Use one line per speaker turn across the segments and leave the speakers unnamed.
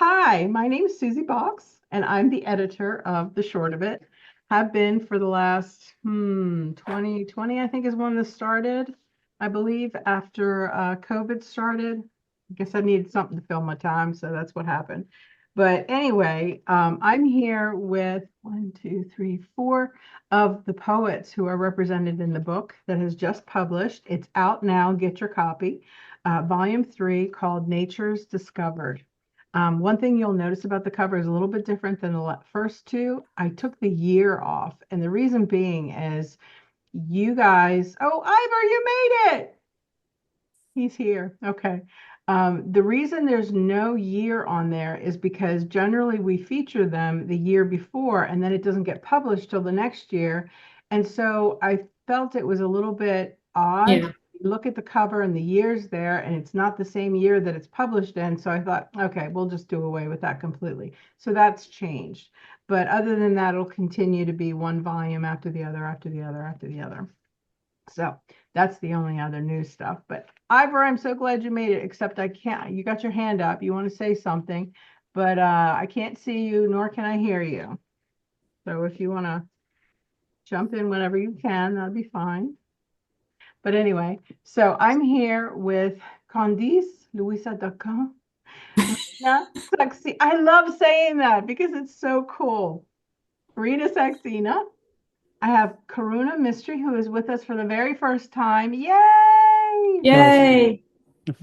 Hi, my name is Susie Box, and I'm the editor of The Short of It. Have been for the last 2020, I think is when this started. I believe after COVID started. I guess I needed something to fill my time, so that's what happened. But anyway, I'm here with one, two, three, four of the poets who are represented in the book that has just published. It's out now. Get your copy. Volume 3 called Nature's Discovered. One thing you'll notice about the cover is a little bit different than the first two. I took the year off, and the reason being is you guys, oh, Ivor, you made it. He's here. Okay. The reason there's no year on there is because generally we feature them the year before and then it doesn't get published till the next year. And so I felt it was a little bit odd.
Yeah.
Look at the cover and the year's there, and it's not the same year that it's published in. So I thought, okay, we'll just do away with that completely. So that's changed. But other than that, it'll continue to be one volume after the other, after the other, after the other. So that's the only other new stuff. But Ivor, I'm so glad you made it, except I can't. You got your hand up. You want to say something, but I can't see you, nor can I hear you. So if you want to jump in whenever you can, that'd be fine. But anyway, so I'm here with Candice, Louisa Dacan. I love saying that because it's so cool. Rita Saxena. I have Karuna Mystery, who is with us for the very first time. Yay!
Yes.
Yay.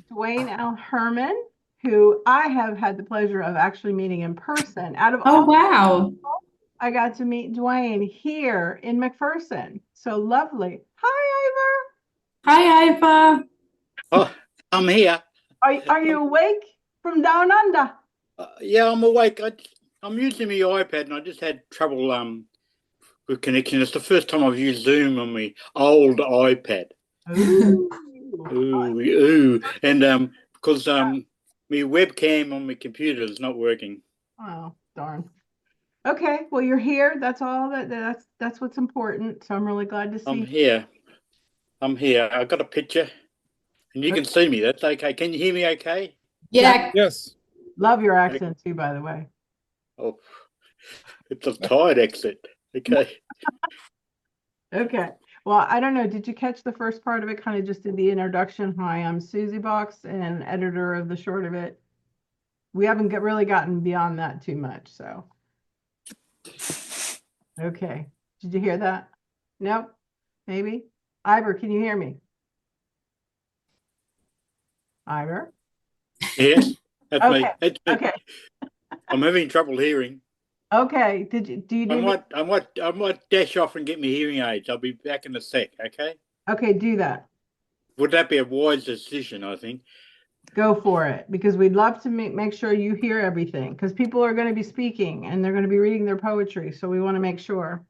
Dwayne L. Herman, who I have had the pleasure of actually meeting in person. Out of
Oh,
all,
wow.
I got to meet Dwayne here in McPherson. So lovely. Hi,
Hi, Iva.
Oh, I'm here.
Ivor. Are you awake from down under?
Yeah, I'm awake. I'm using my iPad and I just had trouble with connection. It's the first time I've used Zoom on my old iPad.
Ooh.
Ooh. And because my webcam on my computer is not working.
Oh, darn. Okay, well, you're here. That's all that's what's important. So I'm really glad to
I'm
see
here. I'm here. I got a picture and you
you.
can see me. That's okay. Can you hear me okay?
Yeah,
Yeah.
Yes.
love your accent too, by the way.
Oh, it's a tired exit. Okay.
Okay. Well, I don't know. Did you catch the first part of it? Kind of just did the introduction. Hi, I'm Susie Box and editor of The Short of It. We haven't really gotten beyond that too much. So, okay. Did you hear that? Nope. Maybe. Ivor, can you hear me? Ivor?
Yes, that's me.
Okay.
That's me.
Okay.
I'm having trouble hearing.
Okay. Do you
I
need me?
might, I might, I might dash off and get my hearing aids. I'll be back in a sec. Okay.
Okay, do that.
Would that be a wise decision? I think.
Go for it because we'd love to make sure you hear everything because people are going to be speaking and they're going to be reading their poetry. So we want to make sure.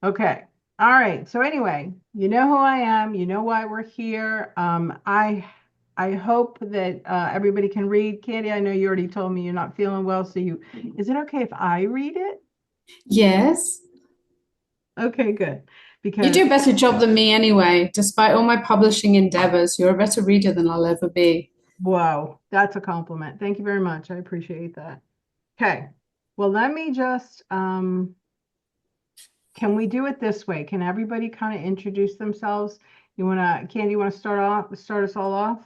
Okay. All right. So anyway, you know who I am. You know why we're here. I hope that everybody can read. Candy, I know you already told me you're not feeling well. So is it okay if I read it?
Yes.
Okay, good.
You
Because
do a better job than me anyway. Despite all my publishing endeavors, you're a better reader than I'll ever be.
whoa, that's a compliment. Thank you very much. I appreciate that. Okay. Well, let me just can we do it this way? Can everybody kind of introduce themselves? Candy, you want to start us all off?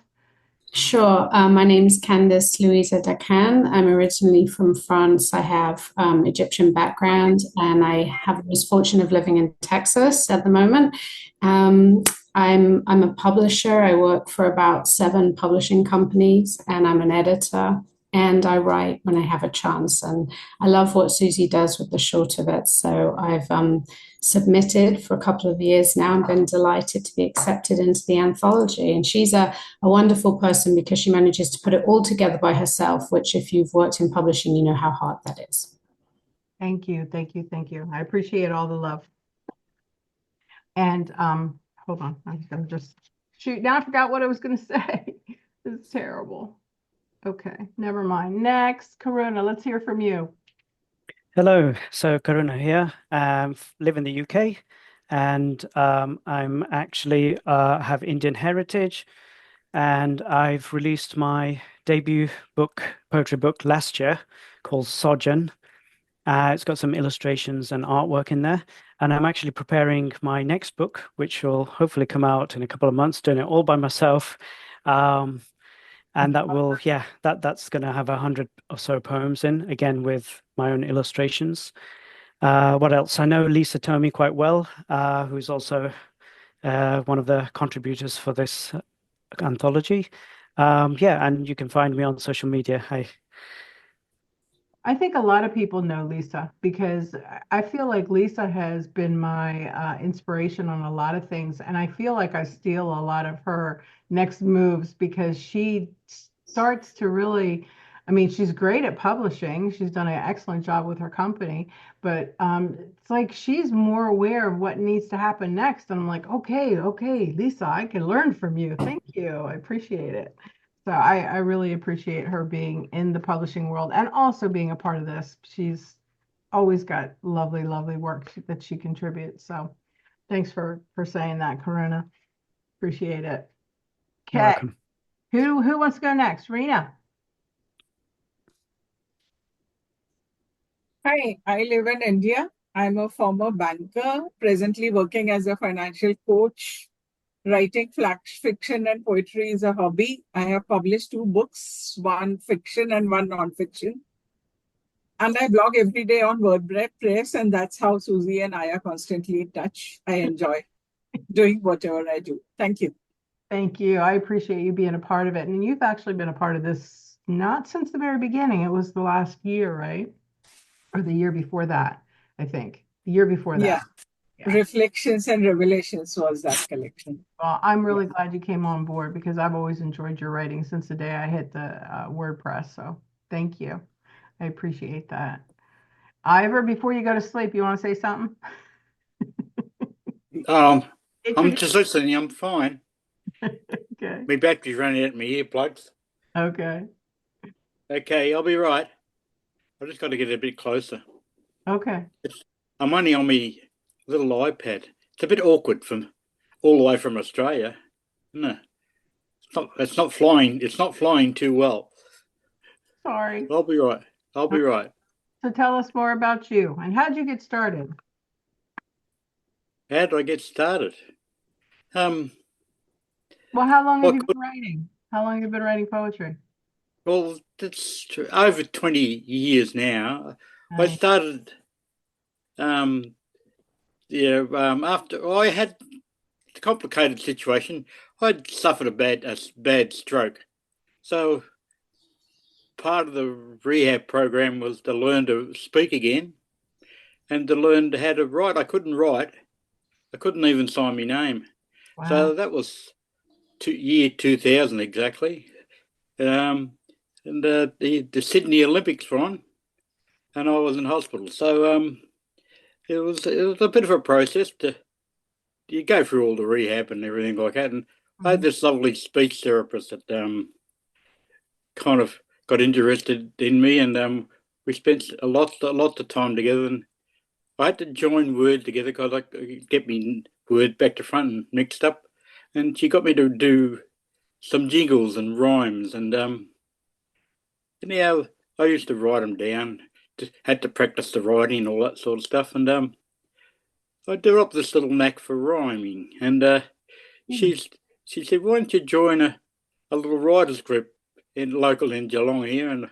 Sure. My name's Candice Louisa Dacan. I'm originally from France. I have Egyptian background and I have the misfortune of living in Texas at the moment. Um, I'm a publisher. I work for about 7 publishing companies and I'm an editor and I write when I have a chance. And I love what Susie does with the short of it. So I've submitted for a couple of years now and been delighted to be accepted into the anthology. And she's a wonderful person because she manages to put it all together by herself, which if you've worked in publishing, you know how hard that is.
Thank you, thank you, thank you. I appreciate all the love. And hold on, I'm gonna just shoot. Now I forgot what I was gonna say. This is terrible. Okay, never mind. Next, Karuna, let's hear from you.
Hello. So Karuna here. Live in the UK, and I'm actually have Indian heritage, and I've released my debut poetry book last year called Sojourn. It's got some illustrations and artwork in there, and I'm actually preparing my next book, which will hopefully come out in a couple of months, doing it all by myself. Um, and that will, yeah, that's going to have 100 or so poems in, again with my own illustrations. What else? I know Lisa Tomey quite well, who's also one of the contributors for this anthology. Yeah, and you can find me on social media.
I think a lot of people know Lisa because I feel like Lisa has been my inspiration on a lot of things. And I feel like I steal a lot of her next moves because she starts to really, I mean, she's great at publishing. She's done an excellent job with her company, but it's like she's more aware of what needs to happen next. And I'm like, okay, Lisa, I can learn from you. Thank you. I appreciate it. So I really appreciate her being in the publishing world and also being a part of this. She's always got lovely, lovely work that she contributes. So thanks for saying that, Karuna. Appreciate it.
You're
Okay,
welcome.
who wants to go next? Rena.
Hi, I live in India. I'm a former banker, presently working as a financial coach. Writing fiction and poetry is a hobby. I have published 2 books, one fiction and one non-fiction. And I blog every day on WordPress, and that's how Susie and I are constantly in touch. I enjoy doing whatever I do. Thank you.
Thank you. I appreciate you being a part of it. And you've actually been a part of this not since the very beginning. It was the last year, right? Or the year before that, I think. The year before that.
Yeah.
Yeah.
Reflections and Revelations was that collection.
Well, I'm really glad you came on board because I've always enjoyed your writing since the day I hit the WordPress. So thank you. I appreciate that. Ivor, before you go to sleep, you want to say something?
I'm
Introduce-
just listening. I'm fine.
Okay.
My battery's running out of my earplugs.
Okay.
Okay, I'll be right. I just got to get a bit closer.
Okay.
I'm only on my little iPad. It's a bit awkward from all the way from Australia. No, it's not flying. It's not flying too well.
Sorry.
I'll be right. I'll be right.
So tell us more about you and how'd you get started?
How do I get started?
Well, how long have you been writing? How long have you been writing poetry?
Well, it's over 20 years now. I
Nice.
started, after I had a complicated situation. I'd suffered a bad stroke. So part of the rehab program was to learn to speak again and to learn how to write. I couldn't write. I couldn't even sign my name.
Wow.
So that was year 2000 exactly. And the Sydney Olympics were on, and I was in hospital. So it was a bit of a process you go through all the rehab and everything like that. And I had this lovely speech therapist that kind of got interested in me, and we spent a lot of time together. And I had to join Word together because I could get me Word back to front and mixed up. And she got me to do some jingles and rhymes, and anyhow, I used to write them down. Just had to practice the writing and all that sort of stuff. And I developed this little knack for rhyming. And she said, "Why don't you join a little writers group local in Geelong here?" And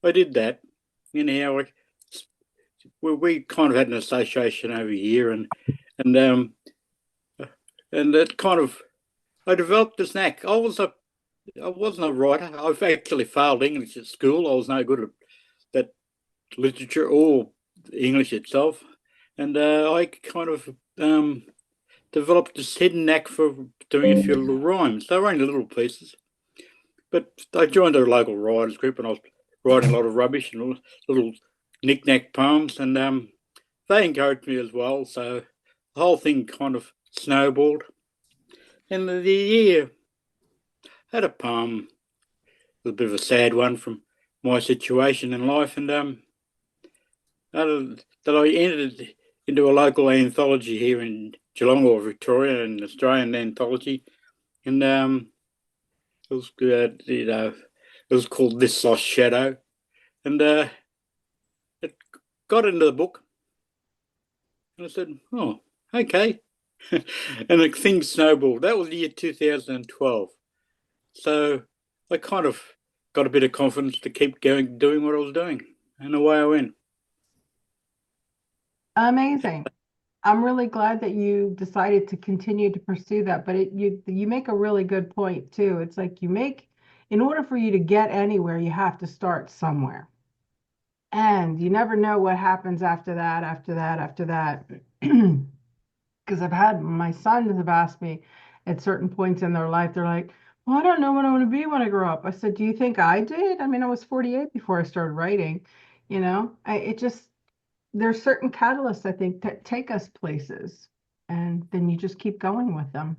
I did that. Anyhow, we kind of had an association over here, and it kind of I developed this knack. I wasn't a writer. I've actually failed English at school. I was no good at that literature or English itself, and I kind of developed this hidden knack for doing a few little rhymes. They were only little pieces, but I joined a local writers group, and I was writing a lot of rubbish and little knick-knack poems, and they encouraged me as well. So the whole thing kind of snowballed. And the year had a poem, a bit of a sad one from my situation in life, and that I entered into a local anthology here in Geelong or Victoria, an Australian anthology, and It was good, it was called This Lost Shadow, and it got into the book, and I said, "Oh, okay," and the thing snowballed. That was the year 2012, so I kind of got a bit of confidence to keep going, doing what I was doing, and away I went.
Amazing. I'm really glad that you decided to continue to pursue that, but you make a really good point too. It's like in order for you to get anywhere, you have to start somewhere. And you never know what happens after that, after that, after that. Because I've had my sons have asked me at certain points in their life, they're like, well, I don't know what I want to be when I grow up. I said, do you think I did? I mean, I was 48 before I started writing, it just, there's certain catalysts, I think, that take us places, and then you just keep going with them.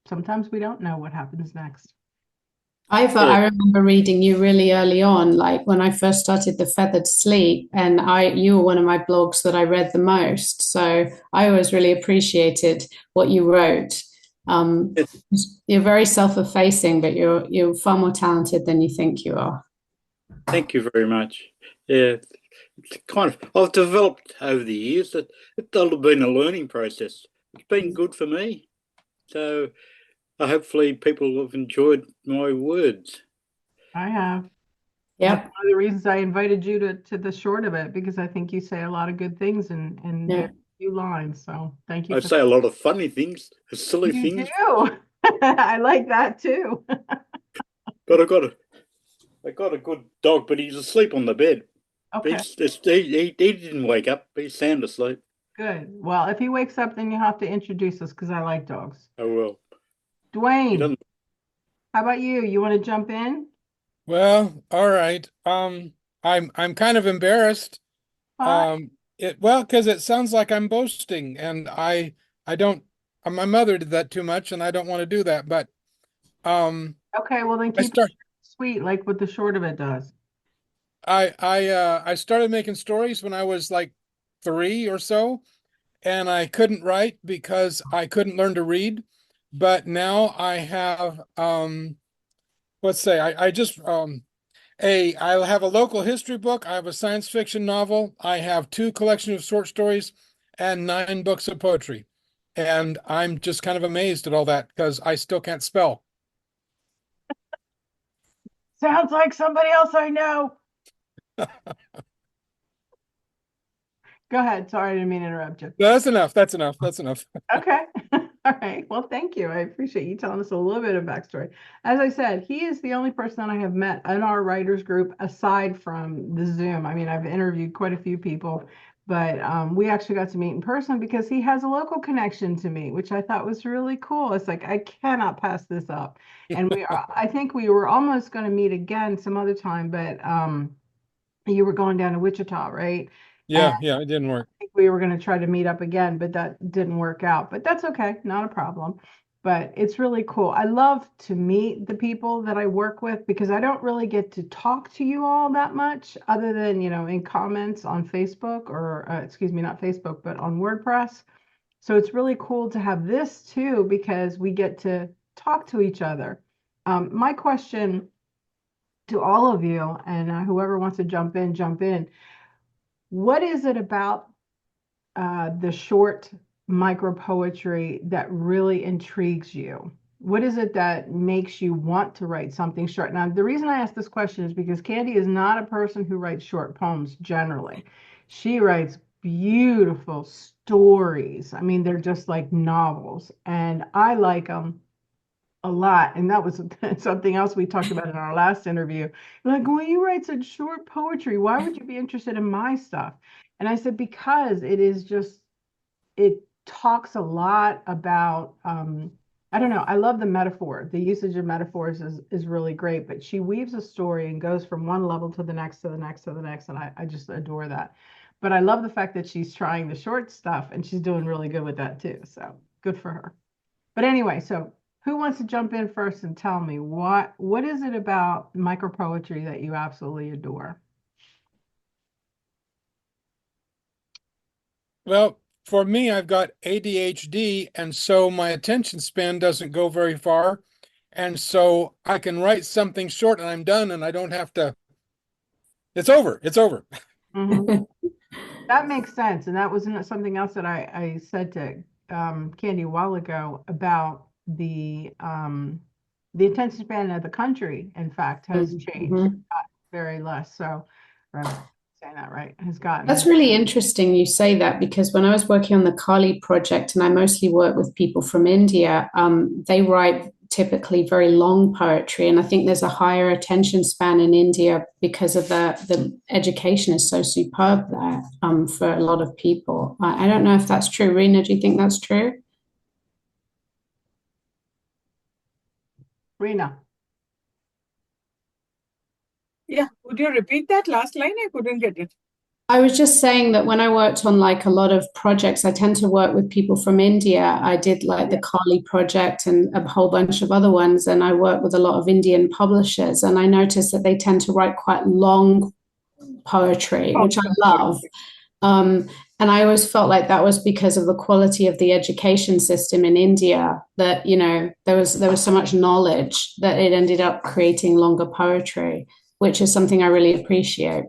Sometimes we don't know what happens next.
I remember reading you really early on, like when I first started The Feathered Sleep, and you were one of my blogs that I read the most. So I always really appreciated what you wrote. You're very self-effacing, but you're far more talented than you think you are.
Thank you very much. Yeah, it's kind of I've developed over the years. It's been a learning process. It's been good for me. So hopefully people have enjoyed my words.
I have.
Yep.
That's one of the reasons I invited you to the short of it, because I think you say a lot of good things in
Yeah.
very few lines. So thank you
I
for
say a lot of funny things, silly
You
things,
do. I like that too.
but I got a good dog, but he's asleep on the bed.
Okay,
He didn't wake up. He's sound asleep.
good. Well, if he wakes up, then you have to introduce us because I like dogs.
Oh well. He
Dwayne,
doesn't.
how about you? You want to jump in?
Well, all right. I'm kind of embarrassed.
Fine.
Because it sounds like I'm boasting, and I don't. My mother did that too much, and I don't want to do that. But um,
Okay, well then
I
keep it
start.
sweet, like what the short of it does.
I started making stories when I was like 3 or so, and I couldn't write because I couldn't learn to read. But now I have let's say I just I have a local history book. I have a science fiction novel. I have 2 collections of short stories and 9 books of poetry. And I'm just kind of amazed at all that because I still can't spell.
Sounds like somebody else I know. Go ahead. Sorry, I didn't mean to interrupt you.
That's enough. That's enough. That's enough.
Okay. All right. Well, thank you. I appreciate you telling us a little bit of backstory. As I said, he is the only person I have met in our writers group aside from the Zoom. I mean, I've interviewed quite a few people, but we actually got to meet in person because he has a local connection to me, which I thought was really cool. It's like, I cannot pass this up. And I think we were almost going to meet again some other time, but you were going down to Wichita, right?
Yeah, it didn't work.
Think we were going to try to meet up again, but that didn't work out. But that's okay, not a problem. But it's really cool. I love to meet the people that I work with because I don't really get to talk to you all that much other than, in comments on Facebook or, excuse me, not Facebook, but on WordPress. So it's really cool to have this too because we get to talk to each other. My question to all of you, and whoever wants to jump in, jump in. What is it about the short micro poetry that really intrigues you? What is it that makes you want to write something short? Now, the reason I ask this question is because Candy is not a person who writes short poems generally. She writes beautiful stories. I mean, they're just like novels, and I like them a lot. And that was something else we talked about in our last interview. Like, when you write such short poetry, why would you be interested in my stuff? And I said, because it talks a lot about, I don't know, I love the metaphor. The usage of metaphors is really great, but she weaves a story and goes from one level to the next, to the next, to the next. And I just adore that. But I love the fact that she's trying the short stuff and she's doing really good with that too. So good for her. But anyway, so who wants to jump in first and tell me what is it about micropoetry that you absolutely adore?
Well, for me, I've got ADHD, and so my attention span doesn't go very far. And so I can write something short and I'm done and I don't have to, it's over. It's over.
Mhm. That makes sense. And that was something else that I said to Candy a while ago about the attention span of the country, in fact, has changed
Mhm.
very less. So, I'm saying that right, has gotten.
That's really interesting you say that, because when I was working on the Kali project, and I mostly work with people from India, they write typically very long poetry. And I think there's a higher attention span in India because of the education is so superb there for a lot of people. I don't know if that's true. Rena, do you think that's true?
Rena.
Yeah, would you repeat that last line? I couldn't get it.
I was just saying that when I worked on like a lot of projects, I tend to work with people from India. I did like the Kali project and a whole bunch of other ones, and I work with a lot of Indian publishers, and I noticed that they tend to write quite long poetry, which I love. And I always felt like that was because of the quality of the education system in India, that, you know, there was so much knowledge that it ended up creating longer poetry, which is something I really appreciate.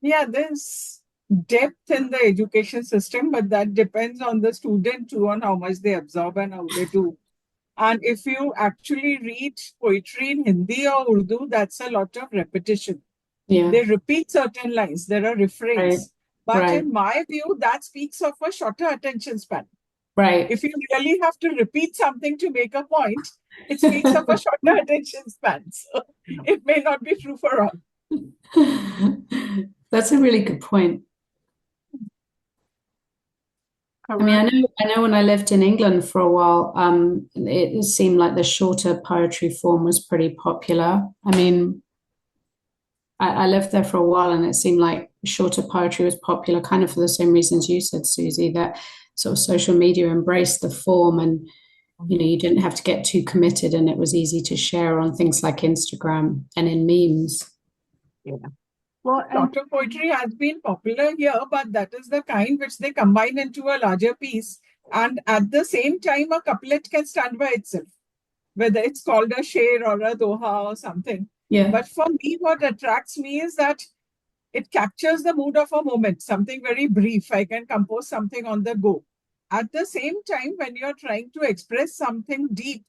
Yeah, there's depth in the education system, but that depends on the student too, on how much they absorb and how they do. And if you actually read poetry in Hindi or Urdu, that's a lot of repetition.
Yeah,
They repeat certain lines, there are
right,
refrains. But
right,
in my view, that speaks of a shorter attention span.
right.
If you really have to repeat something to make a point, it speaks of a shorter attention span. So it may not be true for all.
That's a really good point. I mean, I know when I lived in England for a while, it seemed like the shorter poetry form was pretty popular. I mean, I lived there for a while and it seemed like shorter poetry was popular, kind of for the same reasons you said, Susie, that sort of social media embraced the form, and you know, you didn't have to get too committed and it was easy to share on things like Instagram and in memes.
Yeah. Well,
Shorter poetry has been popular here, but that is the kind which they combine into a larger piece. And at the same time, a couplet can stand by itself, whether it's called a sher or a doha or something.
Yeah.
But for me, what attracts me is that it captures the mood of a moment, something very brief. I can compose something on the go. At the same time, when you're trying to express something deep,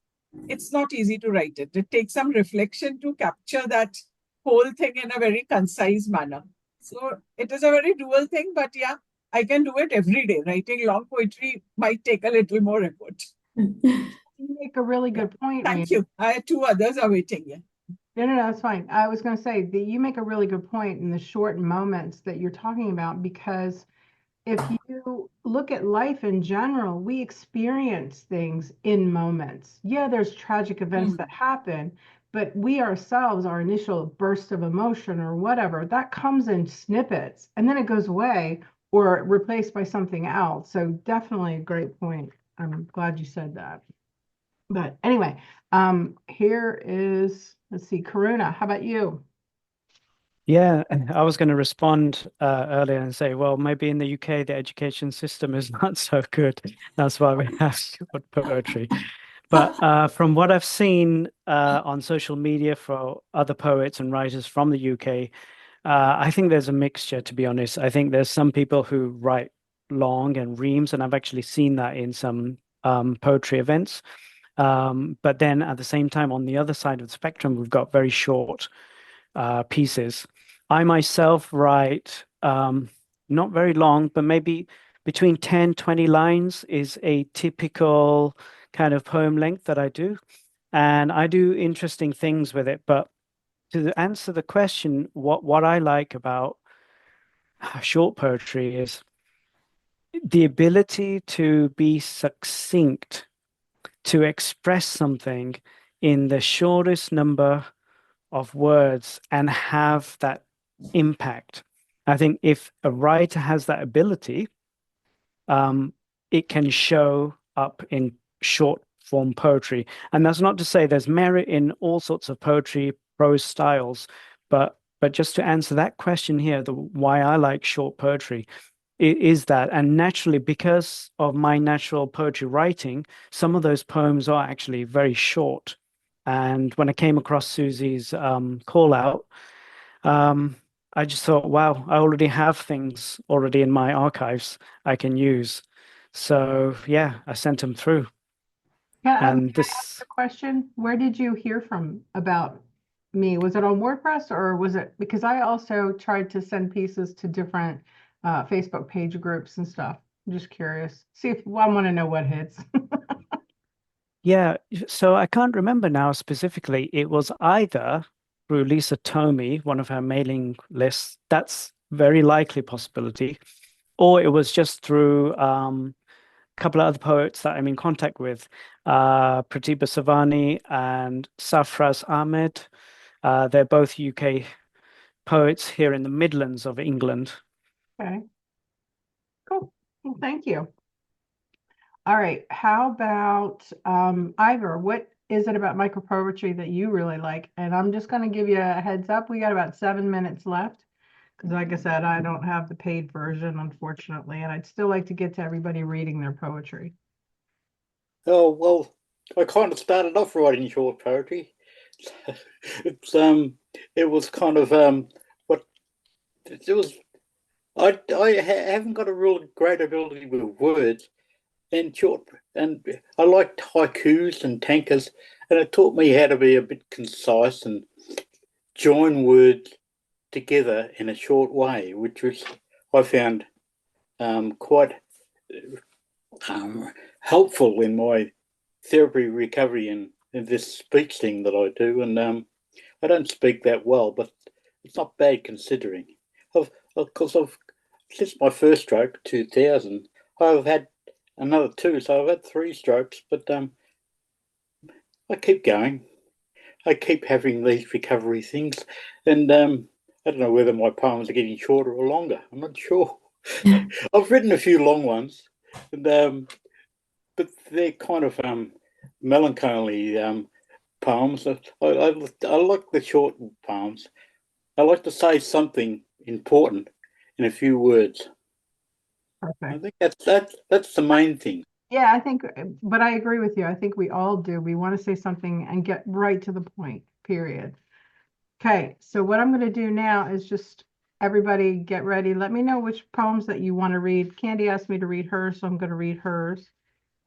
it's not easy to write it. It takes some reflection to capture that whole thing in a very concise manner. So it is a very dual thing, but yeah, I can do it every day. Writing long poetry might take a little more effort.
you make a really good point,
Thank
Rena.
you. I had two others are waiting here.
No, that's fine. I was going to say that you make a really good point in the short moments that you're talking about, because if you look at life in general, we experience things in moments. Yeah, there's tragic events that happen, but we ourselves, our initial burst of emotion or whatever, that comes in snippets and then it goes away or replaced by something else. So definitely a great point. I'm glad you said that. But anyway, here is, let's see, Karuna, how about you?
Yeah, and I was going to respond earlier and say, well, maybe in the UK the education system is not so good. That's why we have short poetry. But from what I've seen on social media for other poets and writers from the UK, I think there's a mixture, to be honest. I think there's some people who write long and reams, and I've actually seen that in some poetry events. But then at the same time, on the other side of the spectrum, we've got very short pieces. I myself write not very long, but maybe between 10, 20 lines is a typical kind of poem length that I do. And I do interesting things with it. But to answer the question, what I like about short poetry is the ability to be succinct, to express something in the shortest number of words and have that impact. I think if a writer has that ability, it can show up in short form poetry. And that's not to say there's merit in all sorts of poetry, prose styles, but just to answer that question here, the why I like short poetry, is that. And naturally, because of my natural poetry writing, some of those poems are actually very short. And when I came across Susie's call out, um, I just thought, wow, I already have things already in my archives I can use. So yeah, I sent them through.
Can
And
I ask
this,
a question? Where did you hear from about me? Was it on WordPress or was it because I also tried to send pieces to different Facebook page groups and stuff. I'm just curious. See if well, I want to know what hits.
yeah, so I can't remember now specifically. It was either through Lisa Tomey, one of her mailing lists. That's very likely possibility. Or it was just through a couple of other poets that I'm in contact with, Pratibha Savani and Safraz Ahmed. They're both UK poets here in the Midlands of England.
Okay, cool. Well, thank you. All right. How about Ivor? What is it about micropoetry that you really like? And I'm just going to give you a heads up. We got about 7 minutes left because, like I said, I don't have the paid version, unfortunately, and I'd still like to get to everybody reading their poetry.
Oh, well, I kind of started off writing short poetry. It's it was kind of what it was. I haven't got a real great ability with words and short, and I liked haikus and tankas, and it taught me how to be a bit concise and join words together in a short way, which was I found quite helpful in my therapy recovery and this speech thing that I do. And I don't speak that well, but it's not bad considering. Because I've since my first stroke, 2000, I've had another two, so I've had three strokes. But I keep going. I keep having these recovery things, and I don't know whether my poems are getting shorter or longer. I'm not sure. I've written a few long ones, and but they're kind of melancholy poems. I like the short poems. I like to say something important in a few words. I
Perfect.
think that's the main thing.
Yeah, I think, but I agree with you. I think we all do. We want to say something and get right to the point, period. Okay, so what I'm going to do now is just everybody get ready. Let me know which poems that you want to read. Candy asked me to read hers, so I'm going to read hers.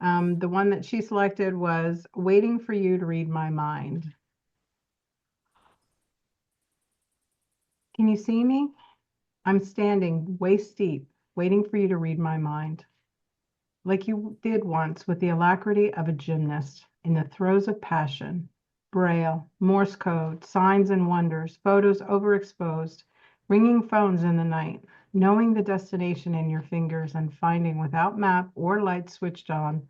The one that she selected was Waiting for You to Read My Mind. Can you see me? I'm standing waist deep, waiting for you to read my mind. Like you did once with the alacrity of a gymnast in the throes of passion. Braille, Morse code, signs and wonders, photos overexposed, ringing phones in the night, knowing the destination in your fingers and finding without map or light switched on,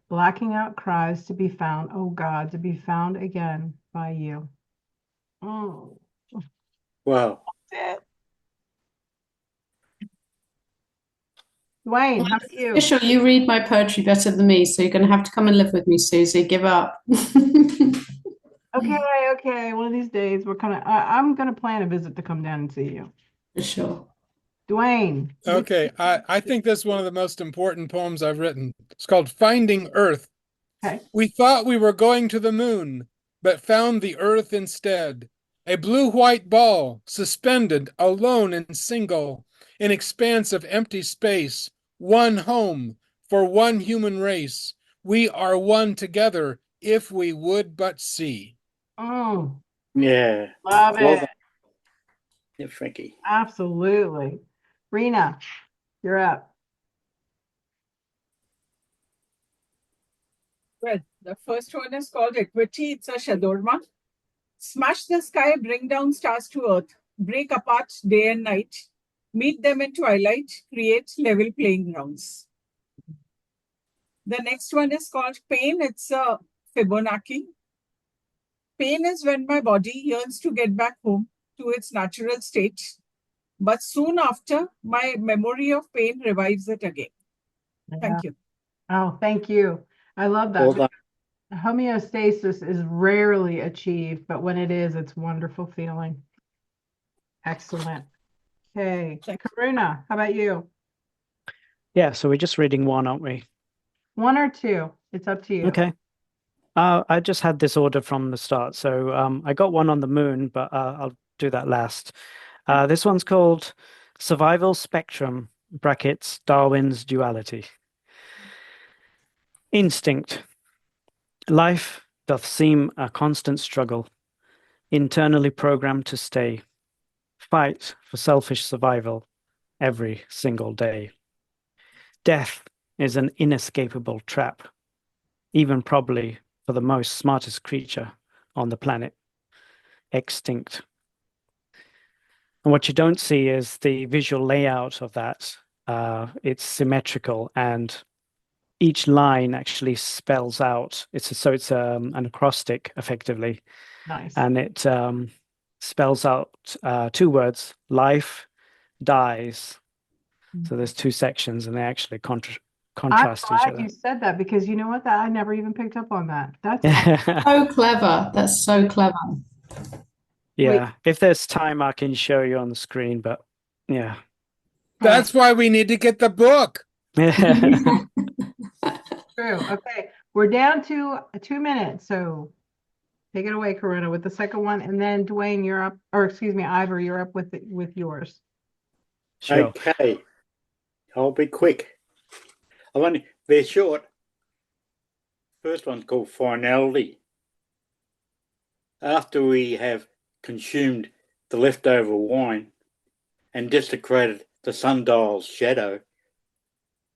blacking out cries to be found, oh God, to be found again by you. Oh,
Wow.
that's it. Dwayne, how about you?
Official, you read my poetry better than me, so you're going to have to come and live with me, Susie. Give up.
Okay, okay. One of these days, I'm gonna plan a visit to come down and see you.
For sure.
Dwayne.
Okay, I think this is one of the most important poems I've written. It's called Finding Earth.
Okay.
We thought we were going to the moon, but found the earth instead. A blue-white ball, suspended, alone and single, in expanse of empty space. One home for one human race. We are one together if we would but see.
Oh,
Yeah.
love
Well
it.
done. Yeah, Frankie.
Absolutely. Rena, you're up.
Well, the first one is called Equity. It's a Shadorma. Smash the sky, bring down stars to earth, break apart day and night, meet them in twilight, create level playing grounds. The next one is called Pain. It's a Fibonacci. Pain is when my body yearns to get back home to its natural state, but soon after, my memory of pain revives it again.
Yeah.
Thank you.
Oh, thank you. I love that.
Well done.
Homeostasis is rarely achieved, but when it is, it's a wonderful feeling. Excellent. Okay.
Thank you.
Karuna, how about you?
Yeah, so we're just reading one, aren't we?
One or two? It's up to you.
Okay. I just had this order from the start, so I got one on the moon, but I'll do that last. This one's called Survival Spectrum, brackets, Darwin's Duality. Instinct. Life doth seem a constant struggle, internally programmed to stay. Fight for selfish survival every single day. Death is an inescapable trap, even probably for the most smartest creature on the planet, extinct. And what you don't see is the visual layout of that. It's symmetrical, and each line actually spells out. It's an acrostic effectively,
Nice.
and it spells out two words: life, dies. So there's two sections, and they actually
I'm
contrast each
glad
other.
you said that because you know what? That I never even picked up on that. That's awesome.
So clever. That's so clever.
Yeah, if there's time, I can show you on the screen, but yeah.
That's why we need to get the book.
True. Okay, we're down to 2 minutes, so take it away, Karuna, with the second one, and then Dwayne, you're up, or excuse me, Ivor, you're up with yours.
Sure.
Okay, I'll be quick. They're short. First one's called Finality. After we have consumed the leftover wine and desecrated the sundial's shadow,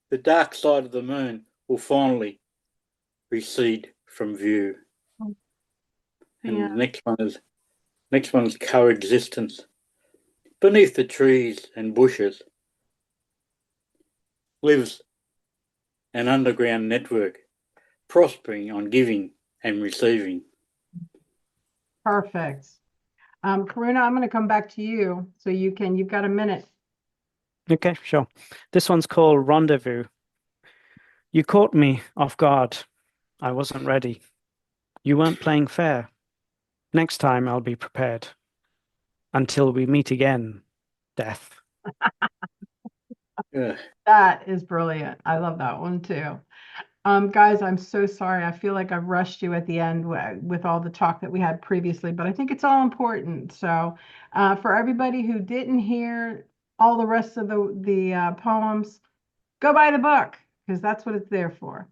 the dark side of the moon will finally recede from view. And
Yeah.
the next one is Coexistence. Beneath the trees and bushes lives an underground network, prospering on giving and receiving.
Perfect. Karuna, I'm going to come back to you so you've got a minute.
Okay, sure. This one's called Rendezvous. You caught me off guard. I wasn't ready. You weren't playing fair. Next time I'll be prepared. Until we meet again, Death.
That is brilliant. I love that one too. Guys, I'm so sorry. I feel like I've rushed you at the end with all the talk that we had previously, but I think it's all important. So, for everybody who didn't hear all the rest of the poems, go buy the book because that's what it's there for.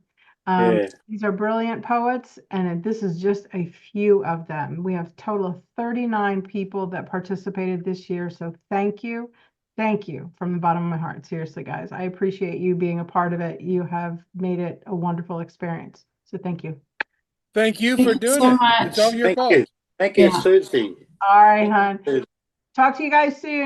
Yeah.
These are brilliant poets, and this is just a few of them. We have a total of 39 people that participated this year. So thank you. Thank you from the bottom of my heart. Seriously, guys, I appreciate you being a part of it. You have made it a wonderful experience. So thank you.
Thank you
Thank
for
you
doing
so
it. It's all
much.
your
Thank
fault.
you. Thank you,
Yeah.
Susie.
All right, hon. Talk to you guys soon.